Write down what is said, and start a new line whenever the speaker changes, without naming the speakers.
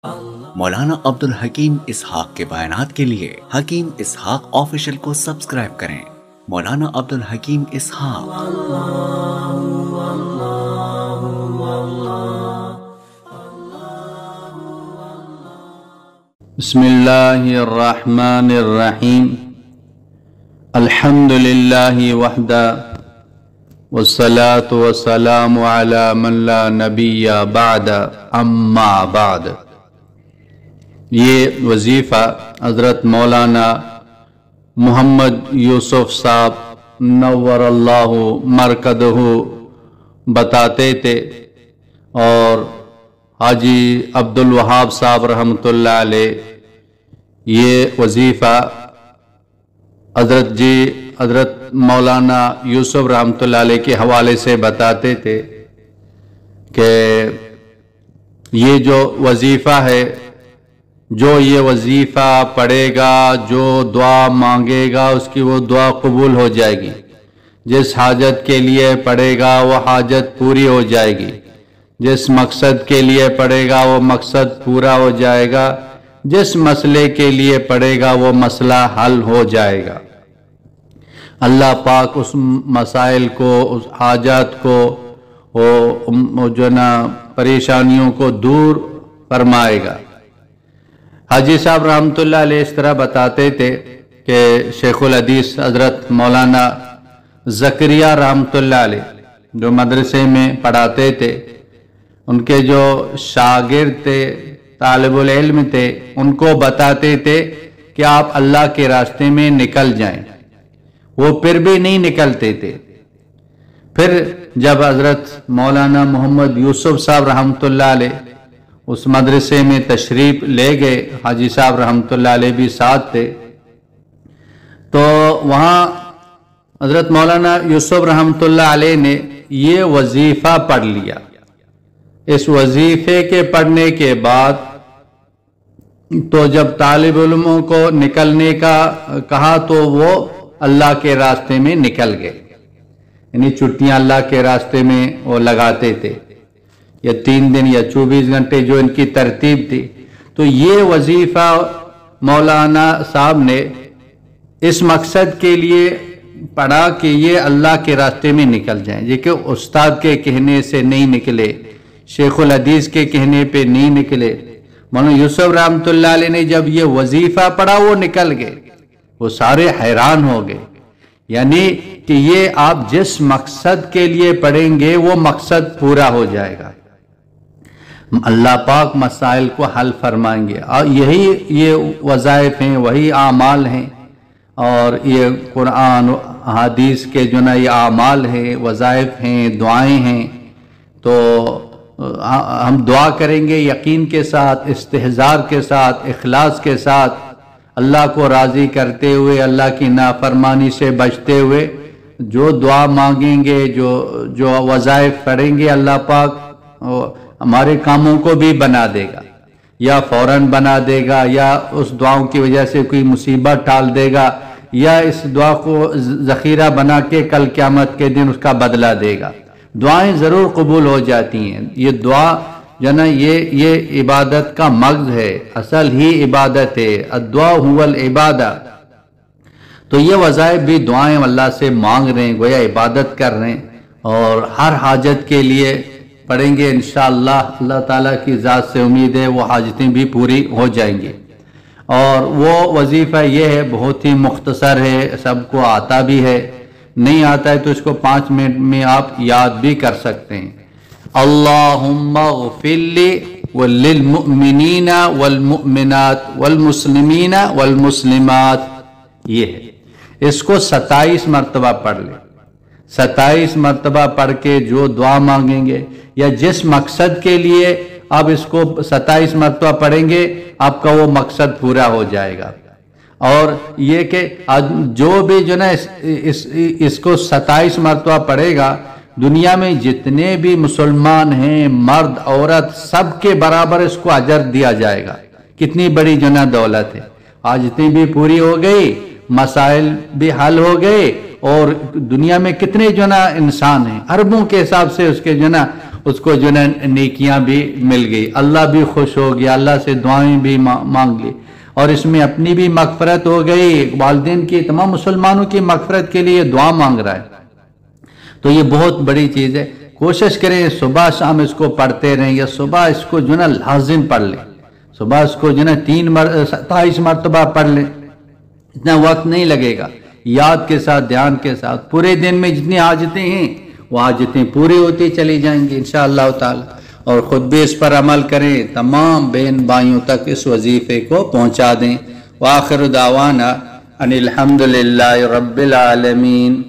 مولانا عبدالحکیم اسحاق کے بیانات کے لیے حکیم اسحاق آفیشل کو سبسکرائب کریں۔ مولانا عبدالحکیم اسحاق۔
بسم اللہ الرحمن الرحیم۔ الحمد للہ وحدہ والصلاة والسلام علی من لا نبی بعد اما بعد۔ یہ وظیفہ حضرت مولانا محمد یوسف صاحب نور اللہ مرکزہ بتاتے تھے، اور حاجی عبدالوہاب صاحب رحمۃ اللہ علیہ یہ وظیفہ حضرت مولانا یوسف رحمۃ اللہ علیہ کے حوالے سے بتاتے تھے کہ یہ جو وظیفہ ہے، جو یہ وظیفہ پڑھے گا، جو دعا مانگے گا، اس کی وہ دعا قبول ہو جائے گی۔ جس حاجت کے لیے پڑھے گا وہ حاجت پوری ہو جائے گی۔ جس مقصد کے لیے پڑھے گا وہ مقصد پورا ہو جائے گا۔ جس مسئلے کے لیے پڑھے گا وہ مسئلہ حل ہو جائے گا۔ اللہ پاک اس مسائل کو، اس حاجات کو، جو نا پریشانیوں کو دور فرمائے گا۔ حاجی صاحب رحمۃ اللہ علیہ اس طرح بتاتے تھے کہ شیخ الحدیث حضرت مولانا زکریا رحمۃ اللہ علیہ جو مدرسے میں پڑھاتے تھے، ان کے جو شاگرد تھے، طالب العلم تھے، ان کو بتاتے تھے کہ آپ اللہ کے راستے میں نکل جائیں۔ وہ پھر بھی نہیں نکلتے تھے۔ پھر جب حضرت مولانا محمد یوسف صاحب رحمۃ اللہ علیہ اس مدرسے میں تشریف لے گئے، حاجی صاحب رحمۃ اللہ علیہ بھی ساتھ تھے، تو وہاں حضرت مولانا یوسف رحمۃ اللہ علیہ نے یہ وظیفہ پڑھ لیا۔ اس وظیفے کے پڑھنے کے بعد تو جب طالب علموں کو نکلنے کا کہا تو وہ اللہ کے راستے میں نکل گئے، یعنی چھٹیاں اللہ کے راستے میں وہ لگاتے تھے، یا 3 دن یا 24 گھنٹے جو ان کی ترتیب تھی۔ تو یہ وظیفہ مولانا صاحب نے اس مقصد کے لیے پڑھا کہ یہ اللہ کے راستے میں نکل جائیں، یہ کہ استاد کے کہنے سے نہیں نکلے، شیخ الحدیث کے کہنے پہ نہیں نکلے۔ مولانا یوسف رحمۃ اللہ علیہ نے جب یہ وظیفہ پڑھا وہ نکل گئے، وہ سارے حیران ہو گئے، یعنی کہ یہ آپ جس مقصد کے لیے پڑھیں گے وہ مقصد پورا ہو جائے گا، اللہ پاک مسائل کو حل فرمائیں گے۔ اور یہی یہ وظائف ہیں، وہی اعمال ہیں، اور یہ قرآن و حدیث کے جو نا یہ اعمال ہیں، وظائف ہیں، دعائیں ہیں۔ تو ہم دعا کریں گے یقین کے ساتھ، استحضار کے ساتھ، اخلاص کے ساتھ، اللہ کو راضی کرتے ہوئے، اللہ کی نافرمانی سے بچتے ہوئے جو دعا مانگیں گے، جو وظائف پڑھیں گے، اللہ پاک ہمارے کاموں کو بھی بنا دے گا، یا فوراً بنا دے گا، یا اس دعاؤں کی وجہ سے کوئی مصیبت ٹال دے گا، یا اس دعا کو ذخیرہ بنا کے کل قیامت کے دن اس کا بدلہ دے گا۔ دعائیں ضرور قبول ہو جاتی ہیں۔ یہ دعا جو نا یہ عبادت کا مغز ہے، اصل ہی عبادت ہے، الدعاء هو العبادہ۔ تو یہ وظائف بھی دعائیں اللہ سے مانگ رہے ہیں، گویا عبادت کر رہے ہیں، اور ہر حاجت کے لیے پڑھیں گے انشاءاللہ۔ اللہ تعالیٰ کی ذات سے امید ہے وہ حاجتیں بھی پوری ہو جائیں گی۔ اور وہ وظیفہ یہ ہے، بہت ہی مختصر ہے، سب کو آتا بھی ہے، نہیں آتا ہے تو اس کو 5 منٹ میں آپ یاد بھی کر سکتے ہیں۔ اللہم اغفر لی وللمؤمنین والمؤمنات والمسلمین والمسلمات، یہ ہے، اس کو 27 مرتبہ پڑھ لیں۔ 27 مرتبہ پڑھ کے جو دعا مانگیں گے یا جس مقصد کے لیے آپ اس کو 27 مرتبہ پڑھیں گے، آپ کا وہ مقصد پورا ہو جائے گا۔ اور یہ کہ جو بھی جو نا اس کو 27 مرتبہ پڑھے گا، دنیا میں جتنے بھی مسلمان ہیں، مرد عورت، سب کے برابر اس کو اجر دیا جائے گا۔ کتنی بڑی جو نا دولت ہے، آج اتنی بھی پوری ہو گئی، مسائل بھی حل ہو گئے، اور دنیا میں کتنے جو نا انسان ہیں، اربوں کے حساب سے اس کے جو نا اس کو جو ہے نیکیاں بھی مل گئی، اللہ بھی خوش ہو گیا، اللہ سے دعائیں بھی مانگ لی، اور اس میں اپنی بھی مغفرت ہو گئی، والدین کی، تمام مسلمانوں کی مغفرت کے لیے دعا مانگ رہا ہے۔ تو یہ بہت بڑی چیز ہے، کوشش کریں صبح شام اس کو پڑھتے رہیں، یا صبح اس کو جو ہے لازم پڑھ لیں، صبح اس کو جو ہے 27 مرتبہ پڑھ لیں، اتنا وقت نہیں لگے گا، یاد کے ساتھ، دھیان کے ساتھ، پورے دن میں جتنی حاجتیں ہیں وہ حاجتیں پوری ہوتی چلی جائیں گی انشاءاللہ تعالی، اور خود بھی اس پر عمل کریں، تمام بہن بھائیوں تک اس وظیفے کو پہنچا دیں۔ وآخر دعوانا ان الحمدللہ رب العالمین۔